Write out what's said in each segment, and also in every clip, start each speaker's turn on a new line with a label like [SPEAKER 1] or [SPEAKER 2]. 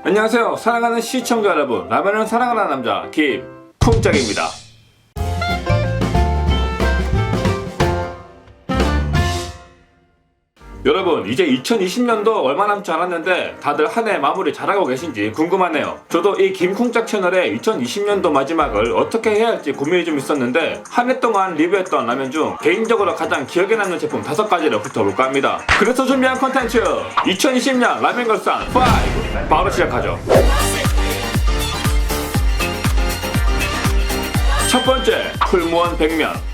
[SPEAKER 1] 안녕하세요. 사랑하는 시청자 여러분, 라면을 사랑하는 남자 김쿵짝입니다. 여러분, 이제 2020년도 얼마 남지 않았는데 다들 한 해 마무리 잘하고 계신지 궁금하네요. 저도 이 김쿵짝 채널에 2020년도 마지막을 어떻게 해야 할지 고민이 좀 있었는데 한 해 동안 리뷰했던 라면 중 개인적으로 가장 기억에 남는 제품 5가지를 훑어볼까 합니다. 그래서 준비한 컨텐츠 2020년 라면 결산 5 바로 시작하죠. 첫 번째, 풀무원 백면.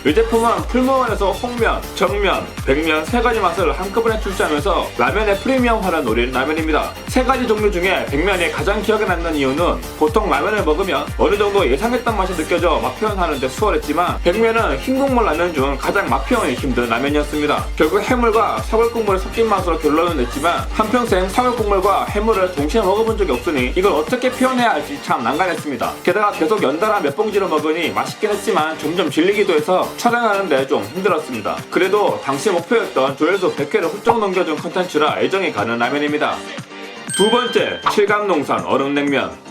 [SPEAKER 1] 이 제품은 풀무원에서 홍면, 정면, 백면 3가지 맛을 한꺼번에 출시하면서 라면의 프리미엄화를 노린 라면입니다. 3가지 종류 중에 백면이 가장 기억에 남는 이유는 보통 라면을 먹으면 어느 정도 예상했던 맛이 느껴져 맛 표현하는데 수월했지만 백면은 흰 국물 라면 중 가장 맛 표현이 힘든 라면이었습니다. 결국 해물과 사골국물이 섞인 맛으로 결론은 냈지만 한평생 사골국물과 해물을 동시에 먹어본 적이 없으니 이걸 어떻게 표현해야 할지 참 난감했습니다. 게다가 계속 연달아 몇 봉지를 먹으니 맛있긴 했지만 점점 질리기도 해서 촬영하는데 좀 힘들었습니다. 그래도 당시 목표였던 조회수 100회를 훌쩍 넘겨준 컨텐츠라 애정이 가는 라면입니다. 두 번째, 칠감농산 얼음냉면.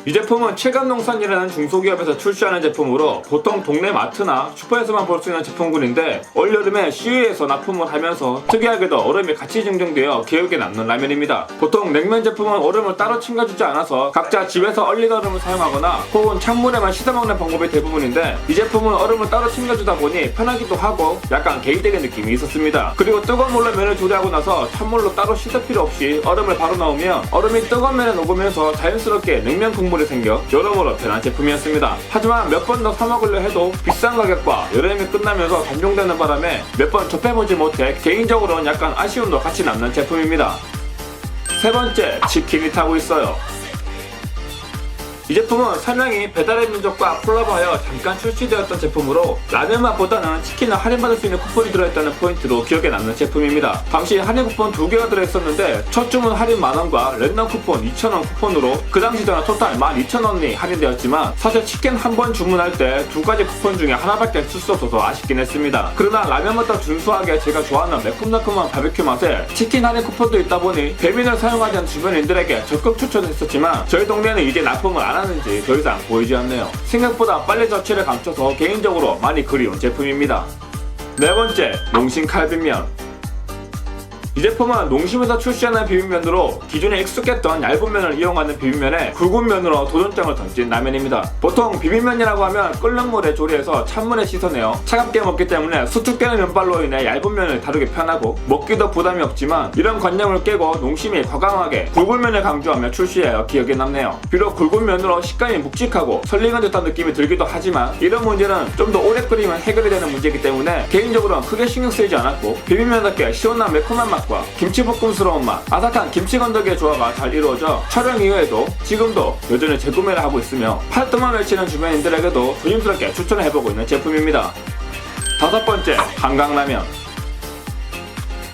[SPEAKER 1] 이 제품은 칠감농산이라는 중소기업에서 출시하는 제품으로 보통 동네 마트나 슈퍼에서만 볼 수 있는 제품군인데 올여름에 CU에서 납품을 하면서 특이하게도 얼음이 같이 증정되어 기억에 남는 라면입니다. 보통 냉면 제품은 얼음을 따로 챙겨주지 않아서 각자 집에서 얼린 얼음을 사용하거나 혹은 찬물에만 씻어먹는 방법이 대부분인데 이 제품은 얼음을 따로 챙겨주다 보니 편하기도 하고 약간 개이득의 느낌이 있었습니다. 그리고 뜨거운 물로 면을 조리하고 나서 찬물로 따로 씻을 필요 없이 얼음을 바로 넣으면 얼음이 뜨거운 면에 녹으면서 자연스럽게 냉면 국물이 생겨 여러모로 편한 제품이었습니다. 하지만 몇 번 더 사먹으려 해도 비싼 가격과 여름이 끝나면서 단종되는 바람에 몇 번 접해보지 못해 개인적으로는 약간 아쉬움도 같이 남는 제품입니다. 세 번째, 치킨이 타고 있어요. 이 제품은 사명이 배달의 민족과 콜라보하여 잠깐 출시되었던 제품으로 라면 맛보다는 치킨을 할인받을 수 있는 쿠폰이 들어있다는 포인트로 기억에 남는 제품입니다. 당시 할인 쿠폰 2개가 들어있었는데 첫 주문 할인 만원과 랜덤 쿠폰 2,000원 쿠폰으로 그 당시 저는 토탈 12,000원이 할인되었지만 사실 치킨 한 번 주문할 때 2가지 쿠폰 중에 하나밖에 쓸 수 없어서 아쉽긴 했습니다. 그러나 라면보다 준수하게 제가 좋아하는 매콤달콤한 바베큐 맛에 치킨 할인 쿠폰도 있다 보니 배민을 사용하지 않는 주변인들에게 적극 추천했었지만 저희 동네는 이제 납품을 안 하는지 더 이상 보이지 않네요. 생각보다 빨리 저치를 감춰서 개인적으로 많이 그리운 제품입니다. 네 번째, 농심 칼빈면. 이 제품은 농심에서 출시하는 비빔면으로 기존에 익숙했던 얇은 면을 이용하는 비빔면에 굵은 면으로 도전장을 던진 라면입니다. 보통 비빔면이라고 하면 끓는 물에 조리해서 찬물에 씻어내어 차갑게 먹기 때문에 수축되는 면발로 인해 얇은 면을 다루기 편하고 먹기도 부담이 없지만 이런 관념을 깨고 농심이 과감하게 굵은 면을 강조하며 출시하여 기억에 남네요. 비록 굵은 면으로 식감이 묵직하고 설링한 듯한 느낌이 들기도 하지만 이런 문제는 좀 더 오래 끓이면 해결이 되는 문제이기 때문에 개인적으로는 크게 신경 쓰이지 않았고 비빔면답게 시원한 매콤한 맛 김치볶음스러운 맛, 아삭한 김치 건더기의 조화가 잘 이루어져 촬영 이후에도 지금도 여전히 재구매를 하고 있으며 팔뚝만 외치는 주변인들에게도 조심스럽게 추천을 해보고 있는 제품입니다. 다섯 번째, 한강라면.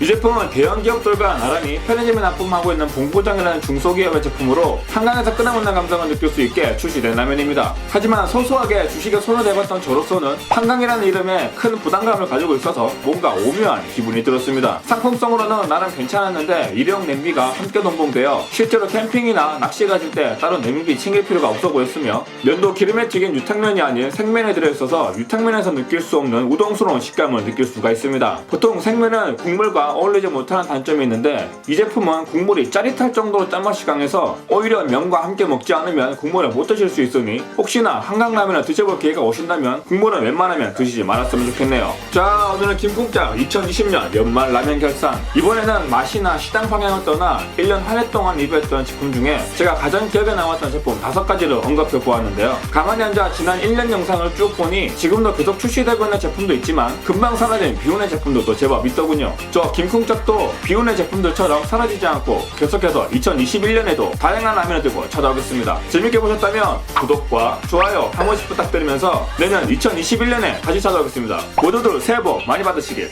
[SPEAKER 1] 이 제품은 대형 기업들과 나란히 편의점에 납품하고 있는 봉고장이라는 중소기업의 제품으로 한강에서 끓여먹는 감성을 느낄 수 있게 출시된 라면입니다. 하지만 소소하게 주식에 손을 대봤던 저로서는 한강이라는 이름에 큰 부담감을 가지고 있어서 뭔가 오묘한 기분이 들었습니다. 상품성으로는 나름 괜찮았는데 일회용 냄비가 함께 동봉되어 실제로 캠핑이나 낚시 가실 때 따로 냄비 챙길 필요가 없어 보였으며 면도 기름에 튀긴 유탕면이 아닌 생면에 들어있어서 유탕면에서 느낄 수 없는 우동스러운 식감을 느낄 수가 있습니다. 보통 생면은 국물과 어울리지 못하는 단점이 있는데 이 제품은 국물이 짜릿할 정도로 짠맛이 강해서 오히려 면과 함께 먹지 않으면 국물을 못 드실 수 있으니 혹시나 한강라면을 드셔볼 기회가 오신다면 국물은 웬만하면 드시지 말았으면 좋겠네요. 자, 오늘은 김쿵짝 2020년 연말 라면 결산. 이번에는 맛이나 시장 방향을 떠나 1년 한 해 동안 리뷰했던 제품 중에 제가 가장 기억에 남았던 제품 5가지를 언급해 보았는데요. 가만히 앉아 지난 1년 영상을 쭉 보니 지금도 계속 출시되고 있는 제품도 있지만 금방 사라진 비운의 제품들도 제법 있더군요. 저 김쿵짝도 비운의 제품들처럼 사라지지 않고 계속해서 2021년에도 다양한 라면을 들고 찾아오겠습니다. 재밌게 보셨다면 구독과 좋아요 한 번씩 부탁드리면서 내년 2021년에 다시 찾아오겠습니다. 모두들 새해 복 많이 받으시길.